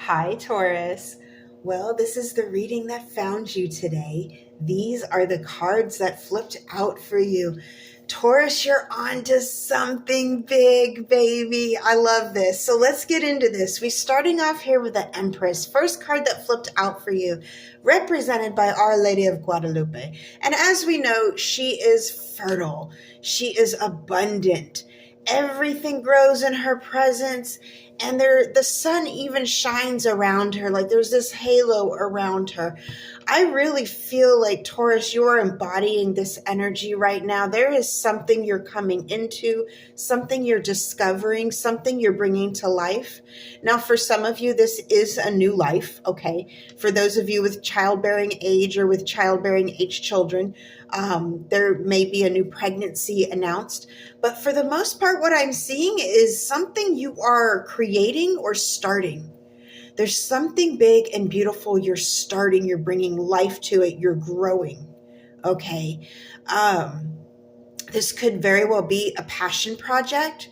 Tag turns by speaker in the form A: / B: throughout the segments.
A: Hi, Taurus. Well, this is the reading that found you today. These are the cards that flipped out for you. Taurus, you're on to something big, baby. I love this. So let's get into this. We're starting off here with the Empress. First card that flipped out for you, represented by Our Lady of Guadalupe. And as we know, she is fertile. She is abundant. Everything grows in her presence, and the sun even shines around her, like there's this halo around her. I really feel like, Taurus, you're embodying this energy right now. There is something you're coming into, something you're discovering, something you're bringing to life. Now, for some of you, this is a new life, okay? For those of you with childbearing age or with childbearing age children, there may be a new pregnancy announced. But for the most part, what I'm seeing is something you are creating or starting. There's something big and beautiful you're starting, you're bringing life to it, you're growing, okay? This could very well be a passion project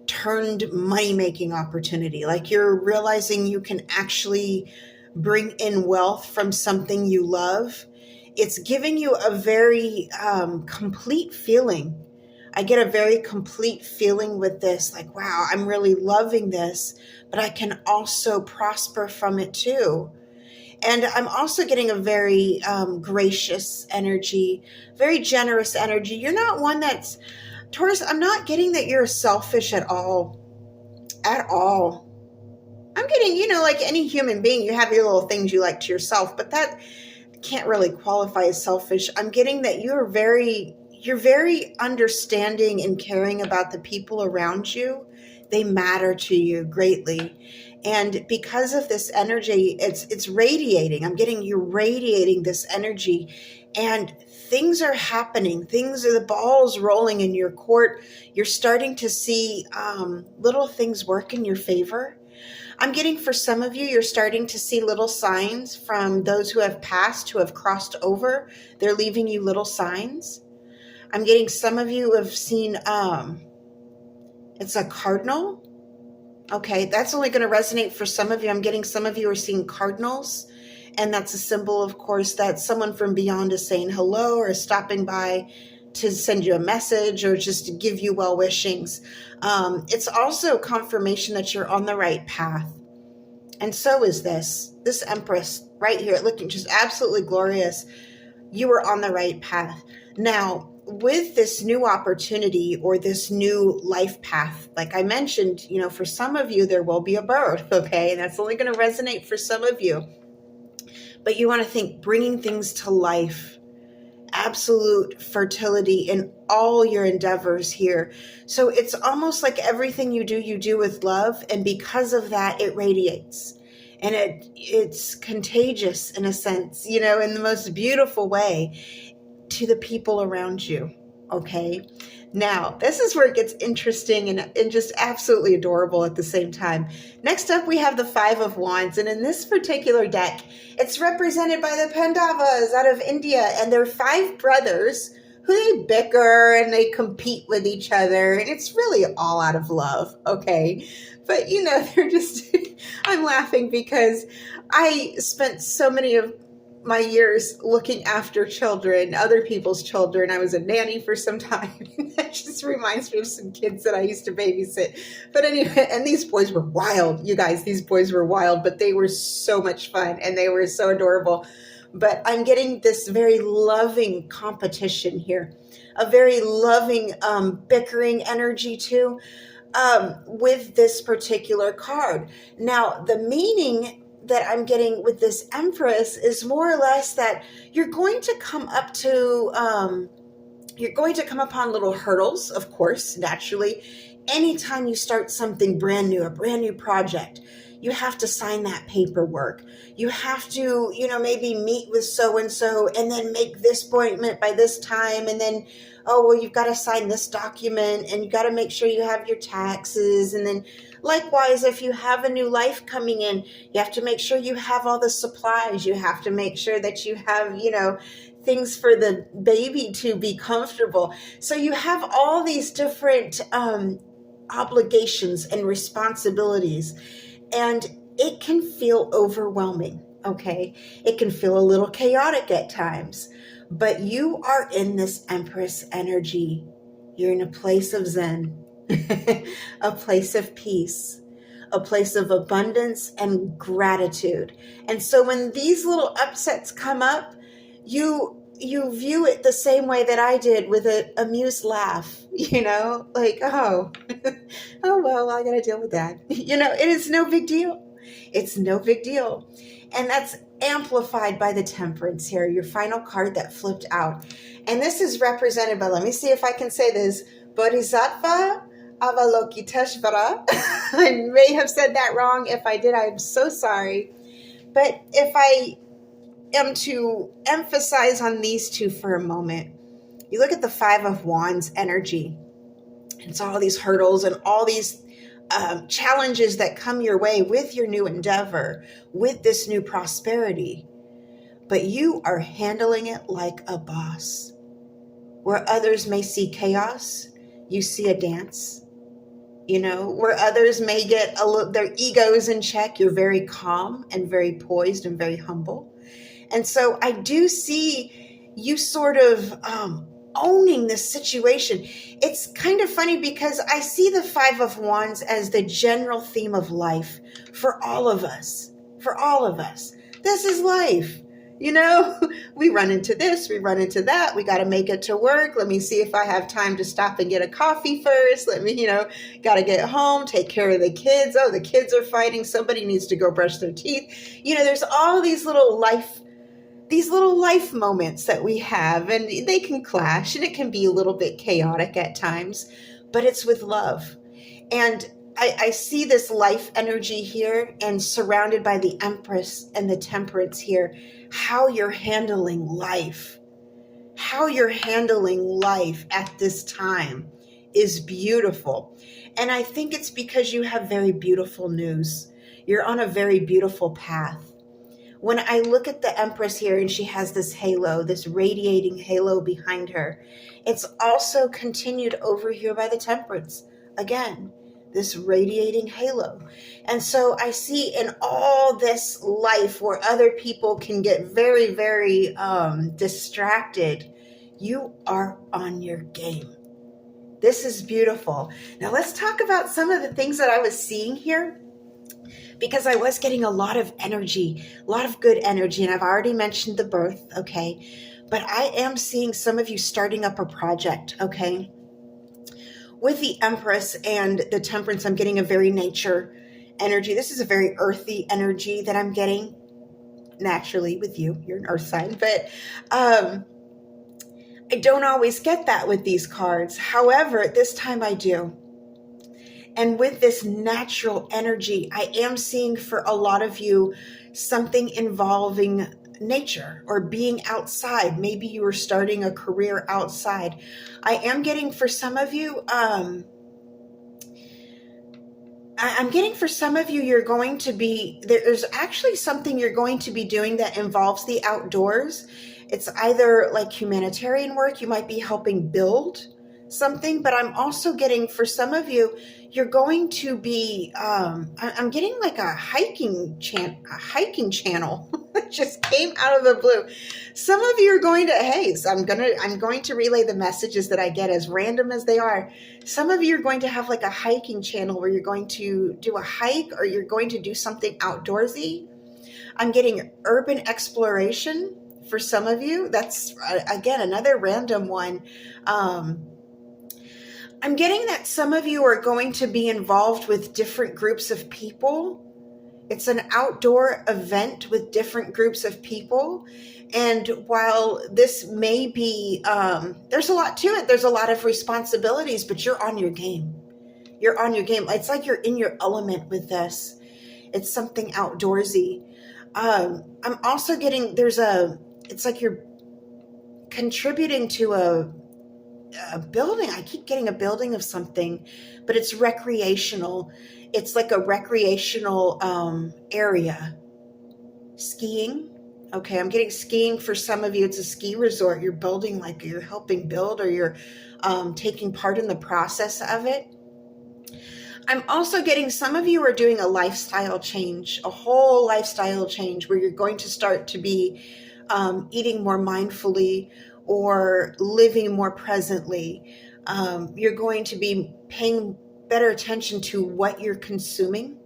A: turned money-making opportunity. Like you're realizing you can actually bring in wealth from something you love. It's giving you a very complete feeling. I get a very complete feeling with this, like, wow, I'm really loving this, but I can also prosper from it too. And I'm also getting a very gracious energy, very generous energy. You're not one that's, Taurus, I'm not getting that you're selfish at all. At all. I'm getting, like any human being, you have your little things you like to yourself, but that can't really qualify as selfish. I'm getting that you're very understanding and caring about the people around you. They matter to you greatly. And because of this energy, it's radiating. I'm getting you radiating this energy, and things are happening. The ball's rolling in your court. You're starting to see little things work in your favor. I'm getting, for some of you, you're starting to see little signs from those who have passed, who have crossed over. They're leaving you little signs. I'm getting some of you have seen, it's a cardinal. Okay, that's only going to resonate for some of you. I'm getting some of you are seeing cardinals, and that's a symbol, of course, that someone from beyond is saying hello or is stopping by to send you a message or just to give you well wishings. It's also confirmation that you're on the right path. And so is this Empress right here, looking just absolutely glorious. You are on the right path. Now, with this new opportunity or this new life path, like I mentioned, for some of you, there will be a birth, okay? And that's only going to resonate for some of you. But you want to think bringing things to life, absolute fertility in all your endeavors here. So it's almost like everything you do with love. And because of that, it radiates. And it's contagious in a sense, in the most beautiful way to the people around you, okay? Now, this is where it gets interesting and just absolutely adorable at the same time. Next up, we have the Five of Wands. And in this particular deck, it's represented by the Pandavas out of India. And they're 5 brothers who they bicker and they compete with each other. And it's really all out of love, okay? But, they're just, I'm laughing because I spent so many of my years looking after children, other people's children. I was a nanny for some time. That just reminds me of some kids that I used to babysit. But anyway, and these boys were wild. You guys, these boys were wild, but they were so much fun and they were so adorable. But I'm getting this very loving competition here, a very loving bickering energy too, with this particular card. Now, the meaning that I'm getting with this Empress is more or less that you're going to come upon little hurdles, of course, naturally. Anytime you start something brand new, a brand new project, you have to sign that paperwork. You have to, maybe meet with so-and-so and then make this appointment by this time. And then, oh, well, you've got to sign this document and you got to make sure you have your taxes. And then likewise, if you have a new life coming in, you have to make sure you have all the supplies. You have to make sure that you have, things for the baby to be comfortable. So you have all these different obligations and responsibilities. And it can feel overwhelming, okay? It can feel a little chaotic at times, but you are in this Empress energy. You're in a place of Zen, a place of peace, a place of abundance and gratitude. And so when these little upsets come up, you view it the same way that I did, with an amused laugh, like, oh, oh, well, I got to deal with that. It is no big deal. It's no big deal. And that's amplified by the Temperance here, your final card that flipped out. And this is represented by, let me see if I can say this, Bodhisattva Avalokiteshvara. I may have said that wrong. If I did, I'm so sorry. But if I am to emphasize on these two for a moment, you look at the Five of Wands energy. It's all these hurdles and all these challenges that come your way with your new endeavor, with this new prosperity. But you are handling it like a boss. Where others may see chaos, you see a dance. Where others may get their egos in check, you're very calm and very poised and very humble. And so I do see you sort of owning this situation. It's kind of funny because I see the Five of Wands as the general theme of life for all of us. For all of us. This is life. We run into this, we run into that. We got to make it to work. Let me see if I have time to stop and get a coffee first. Got to get home, take care of the kids. Oh, the kids are fighting. Somebody needs to go brush their teeth. There's all these little life moments that we have, and they can clash and it can be a little bit chaotic at times, but it's with love. And I see this life energy here, and surrounded by the Empress and the Temperance here, how you're handling life. How you're handling life at this time is beautiful. And I think it's because you have very beautiful news. You're on a very beautiful path. When I look at the Empress here, and she has this halo, this radiating halo behind her, it's also continued over here by the Temperance. Again, this radiating halo. And so I see in all this life where other people can get very, very distracted, you are on your game. This is beautiful. Now let's talk about some of the things that I was seeing here, because I was getting a lot of energy, a lot of good energy. And I've already mentioned the birth, okay? But I am seeing some of you starting up a project, okay? With the Empress and the Temperance, I'm getting a very nature energy. This is a very earthy energy that I'm getting naturally with you. You're an earth sign, but I don't always get that with these cards. However, this time I do. And with this natural energy, I am seeing for a lot of you something involving nature or being outside. Maybe you were starting a career outside. I am getting for some of you, I'm getting for some of you, you're going to be, there's actually something you're going to be doing that involves the outdoors. It's either like humanitarian work, you might be helping build something, but I'm also getting for some of you, you're going to be, I'm getting like a hiking channel that just came out of the blue. Some of you are going to, hey, so I'm going to relay the messages that I get, as random as they are. Some of you are going to have like a hiking channel where you're going to do a hike, or you're going to do something outdoorsy. I'm getting urban exploration for some of you. That's, again, another random one. I'm getting that some of you are going to be involved with different groups of people. It's an outdoor event with different groups of people. And while this may be, there's a lot to it. There's a lot of responsibilities, but you're on your game. You're on your game. It's like you're in your element with this. It's something outdoorsy. I'm also getting, it's like you're contributing to a building. I keep getting a building of something, but it's recreational. It's like a recreational area. Skiing. Okay, I'm getting skiing for some of you. It's a ski resort. You're building, like you're helping build, or you're taking part in the process of it. I'm also getting some of you are doing a lifestyle change, a whole lifestyle change where you're going to start to be eating more mindfully or living more presently. You're going to be paying better attention to what you're consuming.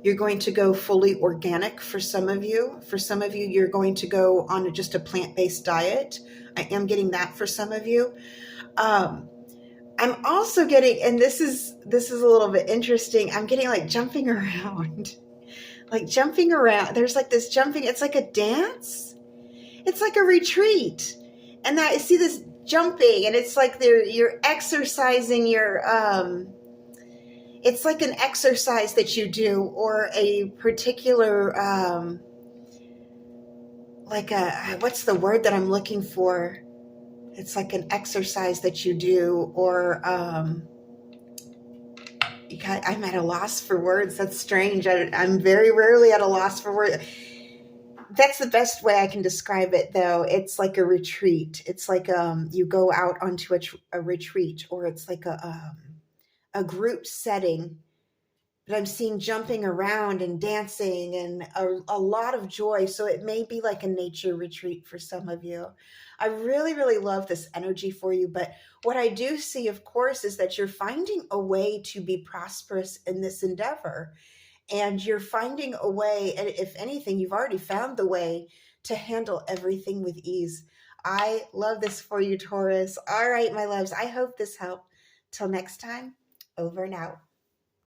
A: You're going to go fully organic for some of you. For some of you, you're going to go on just a plant-based diet. I am getting that for some of you. Um, I'm also getting, and this is a little bit interesting. I'm getting like jumping around, like jumping around. There's like this jumping. It's like a dance. It's like a retreat, and I see this jumping, and it's like you're exercising your. It's like an exercise that you do, or a particular, like a what's the word that I'm looking for? It's like an exercise that you do, or I'm at a loss for words. That's strange. I'm very rarely at a loss for words. That's the best way I can describe it, though. It's like a retreat. It's like you go out onto a retreat, or it's like a group setting. But I'm seeing jumping around and dancing and a lot of joy. So it may be like a nature retreat for some of you. I really, really love this energy for you. But what I do see, of course, is that you're finding a way to be prosperous in this endeavor. And you're finding a way, and if anything, you've already found the way to handle everything with ease. I love this for you, Taurus. All right, my loves, I hope this helped. Till next time, over and out.